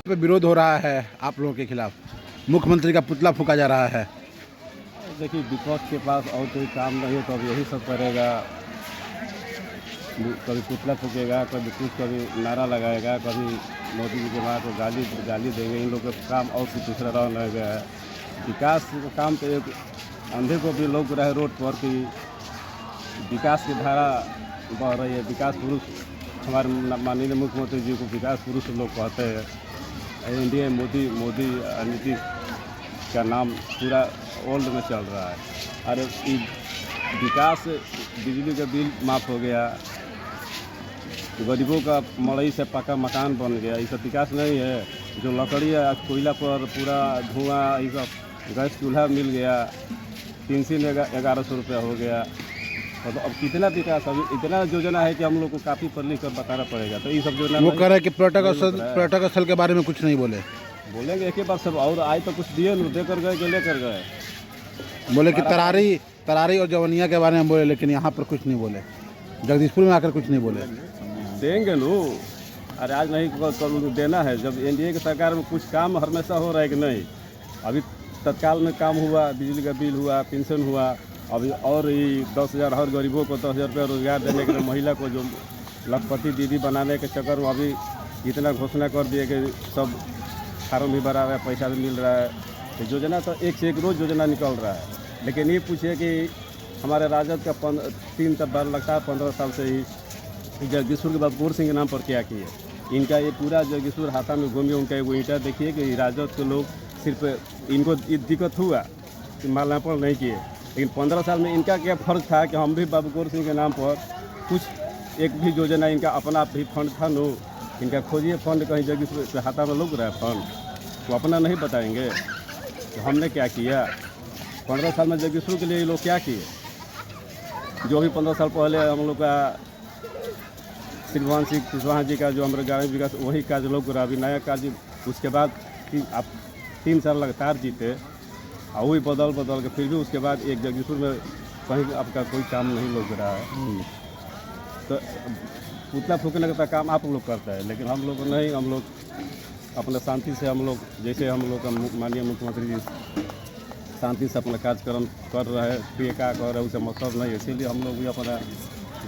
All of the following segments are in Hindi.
पे विरोध हो रहा है आप लोगों के खिलाफ, मुख्यमंत्री का पुतला फूंका जा रहा है। देखिए, विपक्ष के पास और कोई काम नहीं है तो अब यही सब करेगा। कभी पुतला फूकेगा, कभी कुछ, कभी नारा लगाएगा, कभी मोदी जी के बाद को गाली देंगे। इन लोगों का काम और कुछ दूसरा रह गया है। विकास का काम तो एक अंधे को भी लोग रहे रोड पर कि विकास की धारा बह रही है। विकास पुरुष हमारे माननीय मुख्यमंत्री जी को विकास पुरुष लोग कहते हैं। इंडिया मोदी नीतीश का नाम पूरा वर्ल्ड में चल रहा है। अरे विकास, बिजली का बिल माफ़ हो गया, गरीबों का मड़ई से पक्का मकान बन गया। ये सब विकास नहीं है। जो लकड़ी है कोयला पर पूरा धुआं, ये सब गैस चूल्हा मिल गया, पेंशन 1100 रुपया हो गया। और अब कितना विकास, अभी इतना योजना है कि हम लोग को काफ़ी पढ़ लिख कर बताना पड़ेगा। तो ये सब योजना वो कह रहे हैं कि पर्यटक स्थल के बारे में कुछ नहीं बोलेंगे एक ही बात सब। और आज तो कुछ दिए न, दे कर गए कि ले कर गए। बोले कि तरारी और जवनिया के बारे में बोले, लेकिन यहाँ पर कुछ नहीं बोले। जगदीशपुर में आकर कुछ नहीं बोले। देंगे नो। अरे आज नहीं कल देना है। जब एनडीए की सरकार में कुछ काम हमेशा हो रहा है कि नहीं। अभी तत्काल में काम हुआ, बिजली का बिल हुआ, पेंशन हुआ। अभी और ये 10,000 हर गरीबों को 10,000 रुपया रोजगार देने के लिए, महिला को जो लखपति दीदी बनाने के चक्कर में अभी इतना घोषणा कर दिए कि सब फार्म भी भरा रहा है, पैसा भी मिल रहा है। तो योजना तो एक से एक रोज़ योजना निकल रहा है। लेकिन ये पूछिए कि हमारे राजद का 3 बार लगता है 15 साल से ही जगदीशपुर के बाबू गौर सिंह के नाम पर क्या किए। इनका ये पूरा जगदीशपुर हाथा में घूमिए, उनका वो ईंटा देखिए कि राजद के लोग सिर्फ इनको दिक्कत हुआ कि माल्यार्पण नहीं किए। लेकिन 15 साल में इनका क्या फ़र्ज था कि हम भी बाबू गौर सिंह के नाम पर कुछ एक भी योजना, इनका अपना भी फंड था नो। इनका खोजिए फंड, कहीं जगदीशपुर हाथा में लोग रहा है फंड, वो अपना नहीं बताएंगे। तो हमने क्या किया 15 साल में जगदीशपुर के लिए, ये लोग क्या किए। जो भी 15 साल पहले हम लोग का श्रीमान सिंह कुशवाहा जी का जो हमारे ग्रामीण विकास, वही कार्य लोग रहा। अभी नया कार्य उसके बाद आप 3 साल लगातार जीते और वही बदल के फिर भी उसके बाद एक जगदीशपुर में कहीं आपका कोई काम नहीं लोग रहा है। तो पुतला फूकने का काम आप लोग करता है, लेकिन हम लोग नहीं। हम लोग अपने शांति से, हम लोग जैसे हम लोग का माननीय मुख्यमंत्री जी शांति से अपना कार्यक्रम कर रहे हैं, प्रिय का कर रहे हैं, उसे मतलब नहीं है। इसीलिए हम लोग भी अपना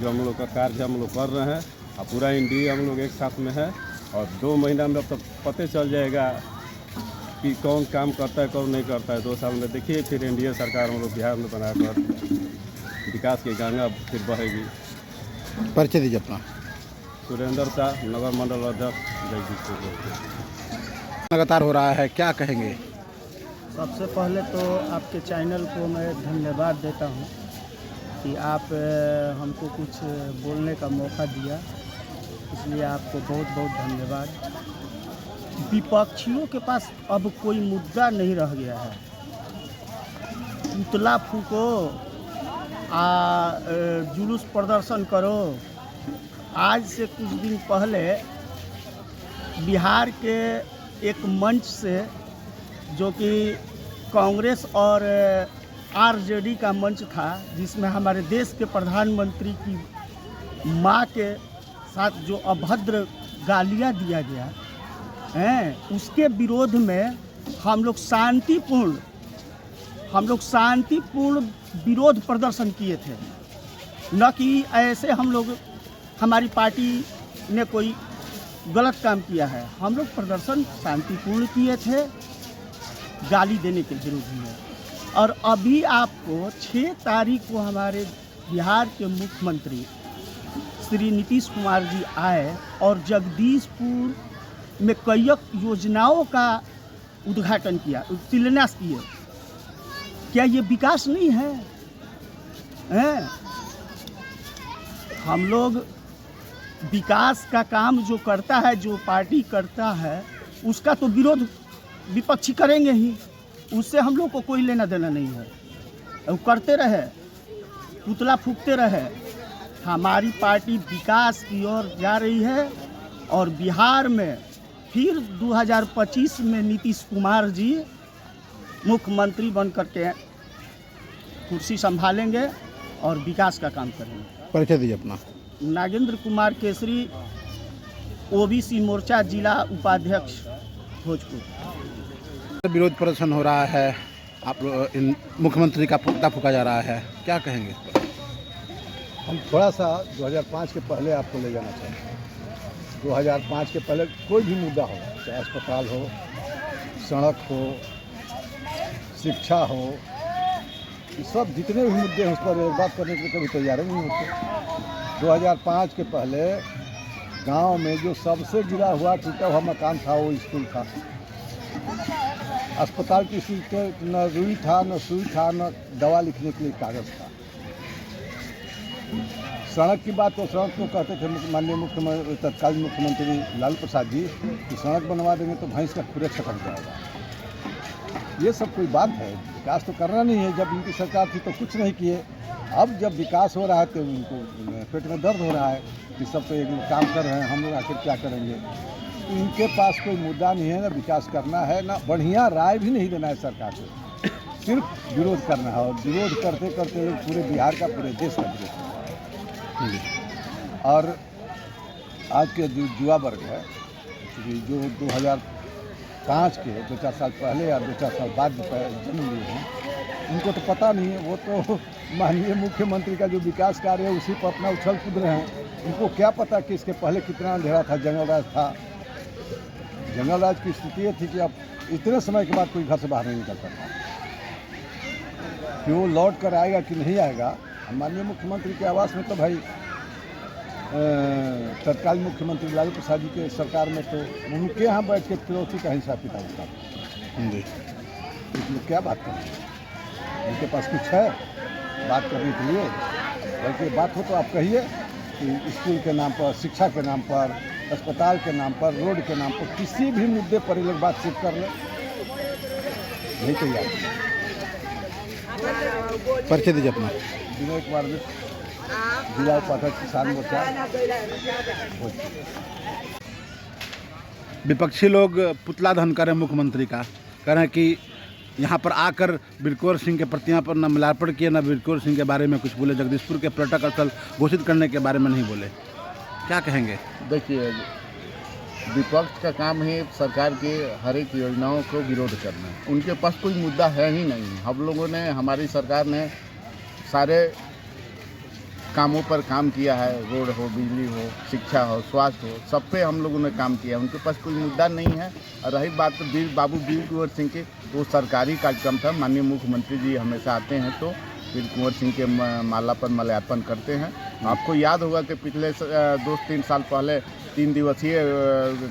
जो हम लोग का कार्य हम लोग कर रहे हैं और पूरा इंडिया हम लोग एक साथ में है। और 2 महीना में अब तक पता चल जाएगा कि कौन काम करता है कौन नहीं करता है। 2 साल में देखिए फिर एनडीए सरकार हम लोग बिहार में बनाकर विकास की गंगा फिर बहेगी। परिचय दीजिए अपना। सुरेंद्र शाह, नगर मंडल अध्यक्ष, जगदीशपुर। लगातार हो रहा है, क्या कहेंगे? सबसे पहले तो आपके चैनल को मैं धन्यवाद देता हूं कि आप हमको कुछ बोलने का मौका दिया, इसलिए आपको बहुत बहुत धन्यवाद। विपक्षियों के पास अब कोई मुद्दा नहीं रह गया है। पुतला फूको, जुलूस प्रदर्शन करो। आज से कुछ दिन पहले बिहार के एक मंच से, जो कि कांग्रेस और आरजेडी का मंच था, जिसमें हमारे देश के प्रधानमंत्री की मां के साथ जो अभद्र गालियां दिया गया है, उसके विरोध में हम लोग शांतिपूर्ण विरोध प्रदर्शन किए थे। न कि ऐसे हम लोग, हमारी पार्टी ने कोई गलत काम किया है। हम लोग प्रदर्शन शांतिपूर्ण किए थे, गाली देने के विरोध में। और अभी आपको 6 तारीख को हमारे बिहार के मुख्यमंत्री श्री नीतीश कुमार जी आए और जगदीशपुर में कई योजनाओं का उद्घाटन किया, शिलान्यास किए। क्या ये विकास नहीं है? हम लोग विकास का काम जो करता है, जो पार्टी करता है, उसका तो विरोध विपक्षी करेंगे ही। उससे हम लोग को कोई लेना देना नहीं है। वो करते रहे, पुतला फूकते रहे। हमारी पार्टी विकास की ओर जा रही है और बिहार में फिर 2025 में नीतीश कुमार जी मुख्यमंत्री बन करके कुर्सी संभालेंगे और विकास का काम करेंगे। परिचय दीजिए अपना। नागेंद्र कुमार केसरी, ओबीसी मोर्चा जिला उपाध्यक्ष। भोजपुर। विरोध प्रदर्शन हो रहा है, आप इन मुख्यमंत्री का पुतला फूका जा रहा है, क्या कहेंगे? हम थोड़ा सा 2005 के पहले आपको ले जाना चाहते हैं। 2005 के पहले कोई भी मुद्दा हो, चाहे अस्पताल हो, सड़क हो, शिक्षा हो, ये सब जितने भी मुद्दे हैं उस पर एक बात करने के लिए कभी तैयार नहीं होते। 2005 के पहले गांव में जो सबसे गिरा हुआ टूटा हुआ मकान था वो स्कूल था। अस्पताल की स्थिति न रुई था, न सुई था, न दवा लिखने के लिए कागज़ था। सड़क की बात तो सड़क तो कहते थे माननीय मुख्यमंत्री, तत्कालीन मुख्यमंत्री लालू प्रसाद जी कि सड़क बनवा देंगे तो भैंस का खुरे छटक जाएगा। ये सब कोई बात है? विकास तो करना नहीं है। जब इनकी सरकार थी तो कुछ नहीं किए, अब जब विकास हो रहा है तो उनको पेट में दर्द हो रहा है कि सब तो एक काम कर रहे हैं, हम लोग आखिर क्या करेंगे। इनके पास कोई मुद्दा नहीं है, ना विकास करना है, ना बढ़िया राय भी नहीं देना है सरकार को, सिर्फ विरोध करना है। और विरोध करते करते लोग पूरे बिहार का, पूरे देश का विरोध करना है। और आज के जो युवा वर्ग है जो 2005 के 2-4 साल पहले या 2-4 साल बाद जन्म लिए हैं, उनको तो पता नहीं है। वो तो माननीय मुख्यमंत्री का जो विकास कार्य है उसी पर अपना उछल कूद रहे हैं। उनको क्या पता कि इसके पहले कितना अंधेरा था, जंगल राज था। जंगल राज की स्थिति ये थी कि अब इतने समय के बाद कोई घर से बाहर नहीं निकल सकता। कि वो लौट कर आएगा कि नहीं आएगा। माननीय मुख्यमंत्री के आवास में तो भाई तत्कालीन मुख्यमंत्री लालू प्रसाद जी के सरकार में तो उनके यहाँ बैठ के फिरौती का हिसाब किताब होता जी, इसमें क्या बात करें? उनके पास कुछ है बात करने के लिए? बल्कि बात हो तो आप कहिए कि स्कूल के नाम पर, शिक्षा के नाम पर, अस्पताल के नाम पर, रोड के नाम पर, किसी भी मुद्दे पर ये लोग बातचीत कर लें, नहीं तैयार। परिचय दीजिए अपना। विनय कुमार मिश्र, जिला उपाध्यक्ष किसान मोर्चा भोजपुर। विपक्षी लोग पुतला दहन कर रहे हैं मुख्यमंत्री का, कह रहे हैं कि यहाँ पर आकर बिरकोर सिंह के प्रतिमा पर न माल्यार्पण किए, न बिरकोर सिंह के बारे में कुछ बोले, जगदीशपुर के पर्यटक स्थल घोषित करने के बारे में नहीं बोले, क्या कहेंगे? देखिए, विपक्ष का काम है सरकार के हर एक योजनाओं को विरोध करना। उनके पास कोई मुद्दा है ही नहीं। हम लोगों ने, हमारी सरकार ने सारे कामों पर काम किया है। रोड हो, बिजली हो, शिक्षा हो, स्वास्थ्य हो, सब पे हम लोगों ने काम किया। उनके पास कोई मुद्दा नहीं है। और रही बात तो वीर कुंवर सिंह की, वो सरकारी कार्यक्रम था। माननीय मुख्यमंत्री जी हमेशा आते हैं तो वीर कुंवर सिंह के माला पर माल्यार्पण करते हैं। आपको याद होगा कि पिछले 2-3 साल पहले 3 दिवसीय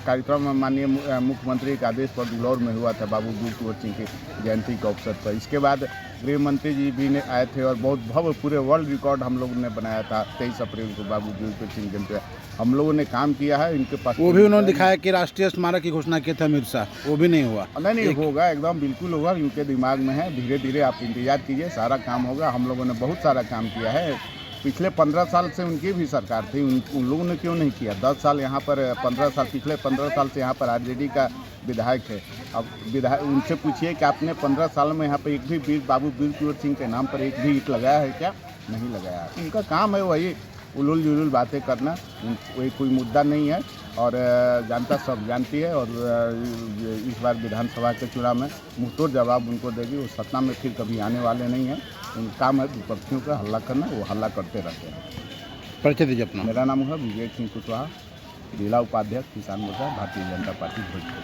कार्यक्रम माननीय मुख्यमंत्री के आदेश पर बिलौर में हुआ था बाबू वीर कुंवर सिंह की जयंती के अवसर पर। इसके बाद गृह मंत्री जी भी आए थे और बहुत भव्य पूरे वर्ल्ड रिकॉर्ड हम लोगों ने बनाया था 23 अप्रैल को बाबू वीर कुंवर सिंह जयंती। हम लोगों ने काम किया है। इनके पास वो भी उन्होंने दिखाया कि राष्ट्रीय स्मारक की घोषणा की थी अमित शाह, वो भी नहीं हुआ। नहीं होगा, एकदम बिल्कुल होगा। इनके दिमाग में है, धीरे धीरे आप इंतजार कीजिए, सारा काम होगा। हम लोगों ने बहुत सारा काम किया है। पिछले 15 साल से उनकी भी सरकार थी, उन लोगों ने क्यों नहीं किया? 10 साल यहाँ पर, 15 साल, पिछले 15 साल से यहाँ पर आरजेडी का विधायक है। अब विधायक उनसे पूछिए कि आपने 15 साल में यहाँ पर एक भी बाबू वीर कुंवर सिंह के नाम पर एक भी ईंट लगाया है क्या? नहीं लगाया। उनका काम है वही उलूल जुलूल बातें करना, वही कोई मुद्दा नहीं है। और जनता सब जानती है। और इस बार विधानसभा के चुनाव में मुंहतोड़ जवाब उनको देगी। वो सत्ता में फिर कभी आने वाले नहीं हैं। उनका काम है विपक्षियों का हल्ला करना, वो हल्ला करते रहते हैं। परिचय दीजिए अपना। मेरा नाम है विवेक सिंह कुशवाहा, जिला उपाध्यक्ष किसान मोर्चा, भारतीय जनता पार्टी भोजपुर।